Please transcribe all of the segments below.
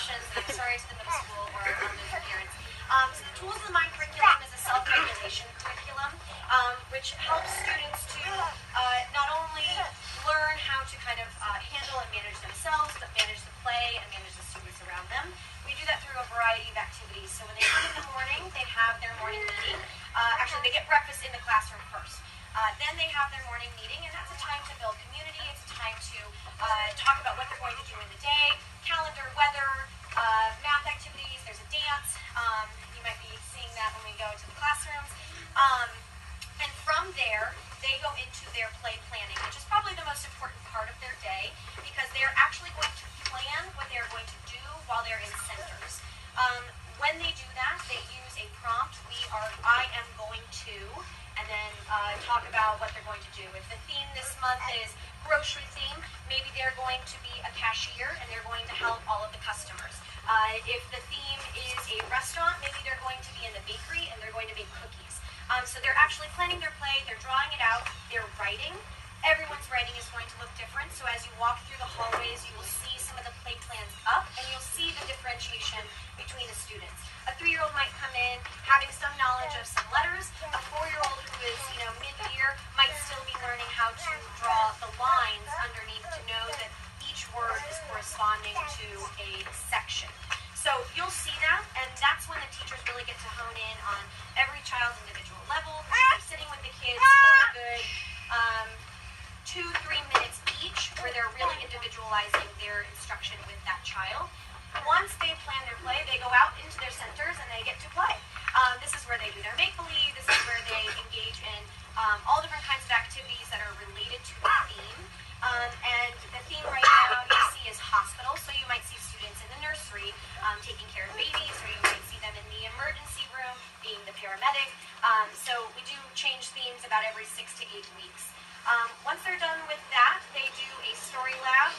questions, and I'm sorry to the middle school or elementary parents. So the Tools of the Mind curriculum is a self-regulation curriculum, which helps students to not only learn how to kind of handle and manage themselves, but manage the play and manage the students around them. We do that through a variety of activities. So when they come in the morning, they have their morning meeting. Actually, they get breakfast in the classroom first. Then they have their morning meeting, and that's a time to build community. It's a time to talk about what they're going to do in the day, calendar, weather, math activities. There's a dance. You might be seeing that when we go to the classrooms. And from there, they go into their play planning, which is probably the most important part of their day, because they're actually going to plan what they're going to do while they're in centers. When they do that, they use a prompt. I am going to, and then talk about what they're going to do. If the theme this month is grocery theme, maybe they're going to be a cashier and they're going to help all of the customers. If the theme is a restaurant, maybe they're going to be in the bakery and they're going to make cookies. So they're actually planning their play, they're drawing it out, they're writing. Everyone's writing is going to look different, so as you walk through the hallways, you will see some of the play plans up, and you'll see the differentiation between the students. A 3-year-old might come in having some knowledge of some letters. A 4-year-old who is, mid-year might still be learning how to draw the lines underneath to know that each word is corresponding to a section. So you'll see that, and that's when the teachers really get to hone in on every child's individual level. They're sitting with the kids for a good 2-3 minutes each, where they're really individualizing their instruction with that child. Once they plan their play, they go out into their centers and they get to play. This is where they do their make-believe. This is where they engage in all different kinds of activities that are related to the theme. And the theme right now you see is hospital, so you might see students in the nursery taking care of babies, or you might see them in the emergency room being the paramedic. So we do change themes about every 6 to 8 weeks. Once they're done with that, they do a story lab.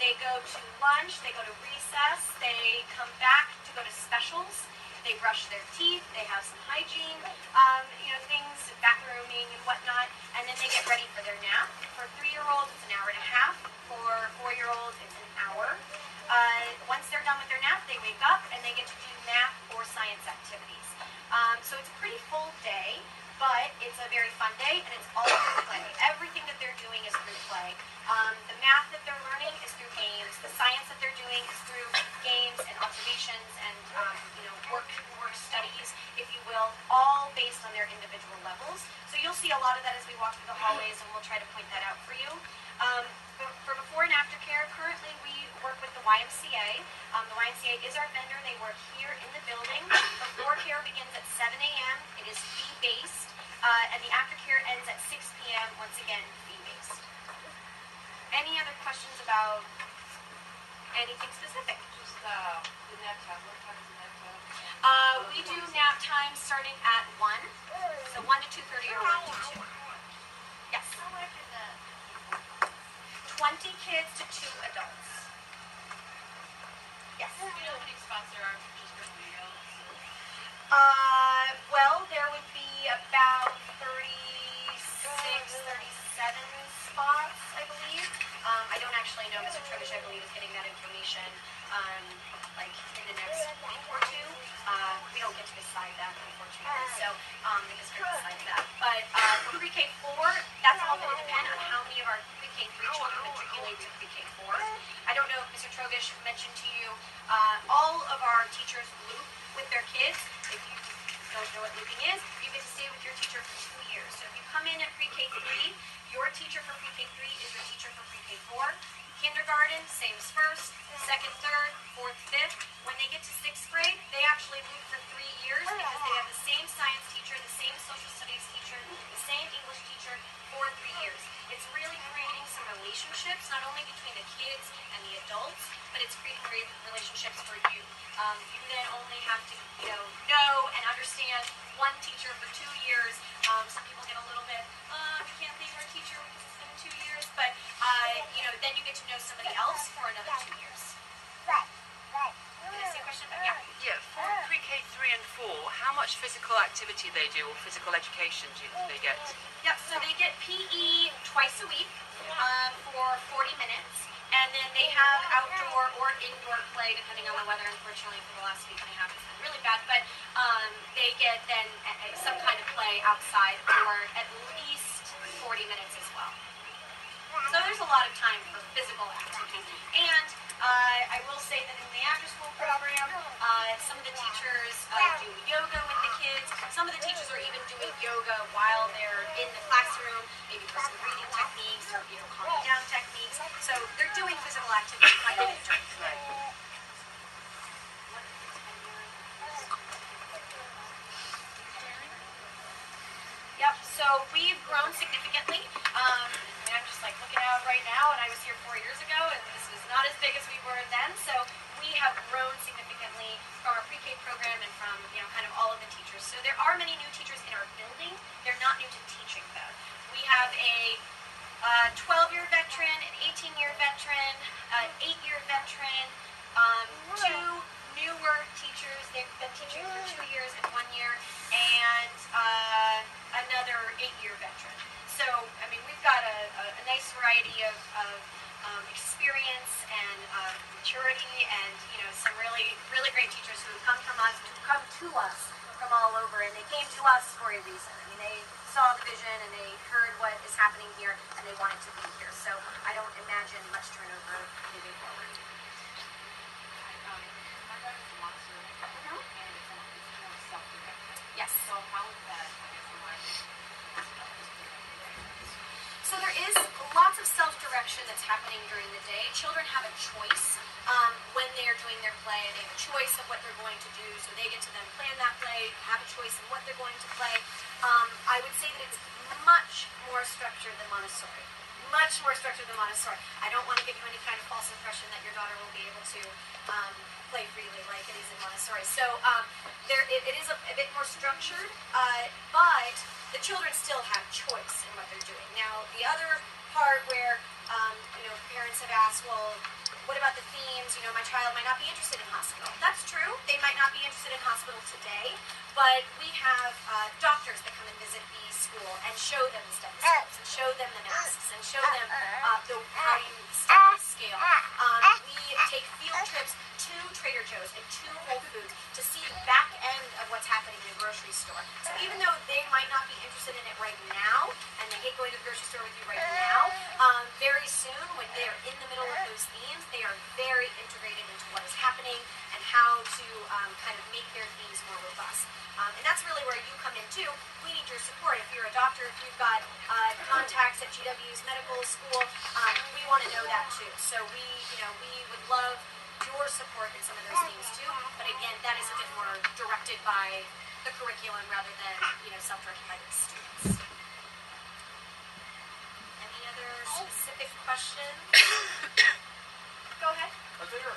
They go to lunch, they go to recess, they come back to go to specials, they brush their teeth, they have some hygiene, things, bathrooming and whatnot, and then they get ready for their nap. For 3-year-olds, it's an hour and a half. For 4-year-olds, it's an hour. Once they're done with their nap, they wake up and they get to do math or science activities. So it's a pretty full day, but it's a very fun day, and it's all through play. Everything that they're doing is through play. The math that they're learning is through games. The science that they're doing is through games and observations and work studies, if you will, all based on their individual levels. So you'll see a lot of that as we walk through the hallways, and we'll try to point that out for you. For before and after care, currently we work with the YMCA. The YMCA is our vendor. They work here in the building. Before care begins at 7 a.m. It is fee-based, and the after care ends at 6 p.m. Once again, fee-based. Any other questions about anything specific? Just the nap time. What time is the nap time? We do nap time starting at 1. So 1 to 2:30 or 1 to 2. Yes. How much is that? 20 kids to 2 adults. Yes. Do you know how many spots there are just for 3-year-olds? Well, there would be about 36, 37 spots, I believe. I don't actually know. Mr. Trogish, I believe, is getting that information in the next week or two. We don't get to decide that, unfortunately. So they just decide that. But for pre-K4, that's all going to depend on how many of our pre-K3 children matriculate to pre-K4. I don't know if Mr. Trogish mentioned to you, all of our teachers loop with their kids. If you don't know what looping is, you get to stay with your teacher for 2 years. So if you come in at pre-K3, your teacher for pre-K3 is your teacher for pre-K4. Kindergarten, same as first, second, third, fourth, fifth. When they get to 6th grade, they actually loop for 3 years because they have the same science teacher, the same social studies teacher, the same English teacher for 3 years. It's really creating some relationships, not only between the kids and the adults, but it's creating great relationships for you. You then only have to, know and understand one teacher for 2 years. Some people get a little bit, we can't leave our teacher because it's been 2 years, but then you get to know somebody else for another 2 years. Did I see a question? Yeah. Yeah, for pre-K3 and 4, how much physical activity they do, or physical education do they get? Yep, so they get PE twice a week for 40 minutes. And And then they have outdoor or indoor play, depending on the weather. Unfortunately, for the last week and a half, it's been really bad. But they get then some kind of play outside for at least 40 minutes as well. So there's a lot of time for physical activity. And I will say that in the after-school program, some of the teachers do yoga with the kids. Some of the teachers are even doing yoga while they're in the classroom, maybe for some breathing techniques or calming down techniques. So they're doing physical activity quite a bit during the day. Yep, so we've grown significantly. I'm just like looking out right now, and I was here 4 years ago, and this is not as big as we were then. So we have grown significantly from our pre-K program and from kind of all of the teachers. So there are many new teachers in our building. They're not new to teaching though. We have a 12-year veteran, an 18-year veteran, an 8-year veteran, two newer teachers. They've been teaching for 2 years and 1 year, and another 8-year veteran. So, I mean, we've got a nice variety of experience and maturity, and some really, really great teachers who come to us from all over, and they came to us for a reason. I mean, they saw the vision and they heard what is happening here, and they wanted to be here. So, I don't imagine much turnover moving forward. My daughter's a Montessori, and it's more self-directed. Yes. So how is that, I guess, aligning? So there is lots of self-direction that's happening during the day. Children have a choice when they are doing their play. They have a choice of what they're going to do, so they get to then plan that play, have a choice in what they're going to play. I would say that it's much more structured than Montessori. Much more structured than Montessori. I don't want to give you any kind of false impression that your daughter will be able to play freely like it is in Montessori. So it is a bit more structured, but the children still have choice in what they're doing. Now, the other part where parents have asked, well, what about the themes? My child might not be interested in hospital. That's true. They might not be interested in hospital today, but we have doctors that come and visit the school and show them the stethoscopes and show them the masks and show them how you scale. We take field trips to Trader Joe's and to Whole Foods to see the back end of what's happening in a grocery store. So even though they might not be interested in it right now, and they hate going to the grocery store with you right now, very soon, when they are in the middle of those themes, they are very integrated into what is happening and how to kind of make their themes more robust. And that's really where you come in too. We need your support. If you're a doctor, if you've got contacts at GW's medical school, we want to know that too. So we would love your support in some of those themes too. But again, that is a bit more directed by the curriculum rather than self-directed by the students. Any other specific questions? Go ahead. Are there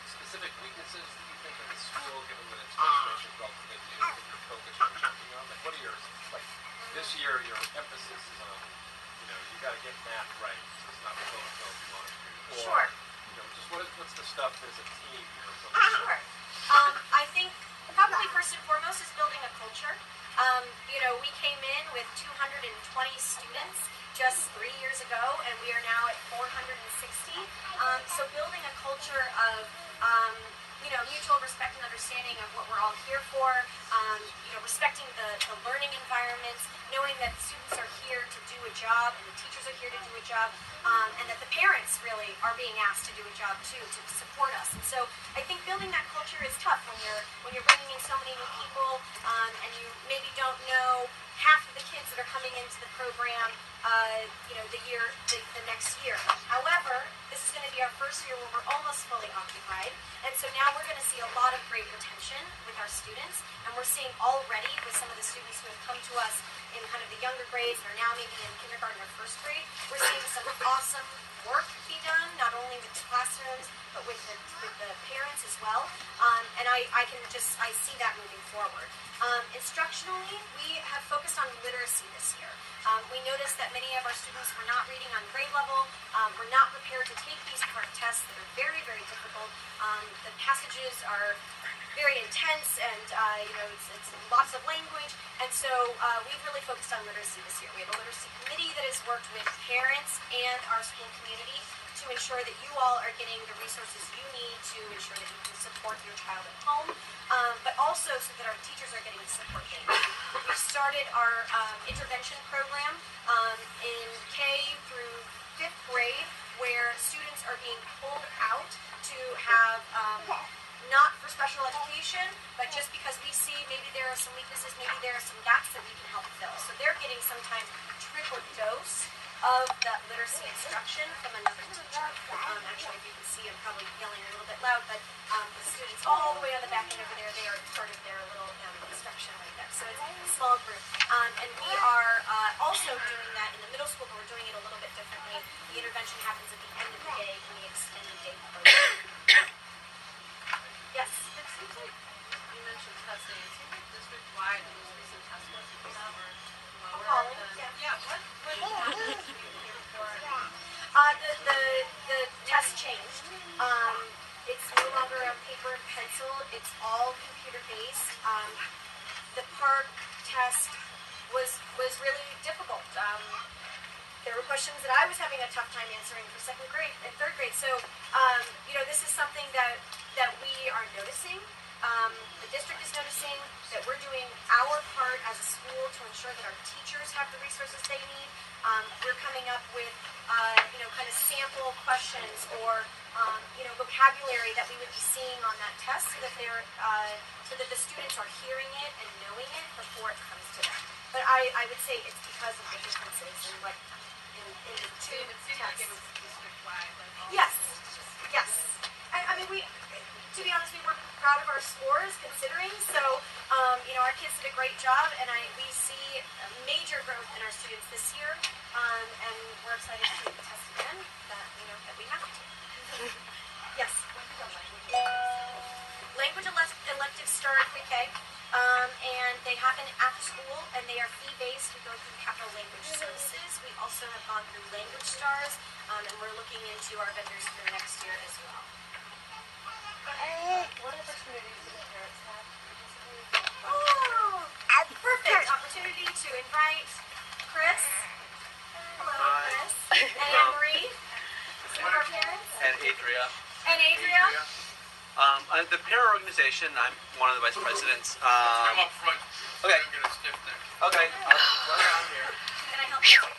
specific weaknesses that you think in the school, given that it's relatively new, that you're focused on working on? Like, what are yours? Like, this year, your emphasis is on, you got to get math right, so it's not so if you want to. Or, Sure. Just what's the stuff as a team you're focused on? Sure. I think probably first and foremost is building a culture. We came in with 220 students just 3 years ago, and we are now at 460. So building a culture of mutual respect and understanding of what we're all here for, respecting the learning environments, knowing that students are here to do a job and the teachers are here to do a job, and that the parents really are being asked to do a job too, to support us. And so I think building that culture is tough when you're bringing in so many new people, and you maybe don't know half of the kids that are coming into the program the next year. However, this is going to be our first year where we're almost fully occupied, and so now we're going to see a lot of great retention with our students, and we're seeing already with some of the students who have come to us in kind of the younger grades and are now maybe in kindergarten or first grade, we're seeing some awesome work be done, not only with the classrooms, but with the parents as well, and I see that moving forward. Instructionally, we have focused on literacy this year. We noticed that many of our students were not reading on grade level, were not prepared to take these part tests that are very, very difficult. The passages are very intense, and it's lots of language, and so we've really focused on literacy this year. We have a literacy committee that has worked with parents and our school community to ensure that you all are getting the resources you need to ensure that you can support your child at home, but also so that our teachers are getting the support they need. We started our intervention program in K through 5th grade, where students are being pulled out to have not for special education, but just because we see maybe there are some weaknesses, maybe there are some gaps that we can help fill. So they're getting sometimes triple dose of that literacy instruction from another teacher. Actually, if you can see, I'm probably yelling a little bit loud, but the students all the way on the back end over there, they are part of their little instruction right there. So it's a small group. And we are also doing that in the middle school, but we're doing it a little bit differently. The intervention happens at the end of the day in the extended day program. Yes? It seems like you mentioned testing. It seems like district-wide, the most recent test scores that we have are lower Calling, than... yeah. What happened the year before? The test changed. It's no longer on paper and pencil. It's all computer-based. The PARC test was really difficult. There were questions that I was having a tough time answering for 2nd grade and 3rd grade. So, this is something that we are noticing. The district is noticing that we're doing our part as a school to ensure that our teachers have the resources they need. We're coming up with, kind of sample questions or, vocabulary that we would be seeing on that test so that the students are hearing it and knowing it before it comes to them. But I would say it's because of the differences in what in the two It seemed like tests. it was district-wide. Like all Yes. schools just... Yes. I mean, to be honest, we were proud of our scores considering. So, our kids did a great job, and we see major growth in our students this year. And we're excited to take the test again. That we have to. Yes. Language electives start pre-K, and they happen after school, and they are fee-based. We go through Capital Language Services. We also have gone through Language Stars, and we're looking into our vendors for next year as well. What opportunities do the parents have? Oh, perfect opportunity to invite Chris. Hello, Chris. And Anne-Marie, some of our parents. And Adria. And Adria. The parent organization, I'm one of the vice presidents. Come up front. Okay. I'm gonna stiff neck. Okay. I'll run around here. Can I help you?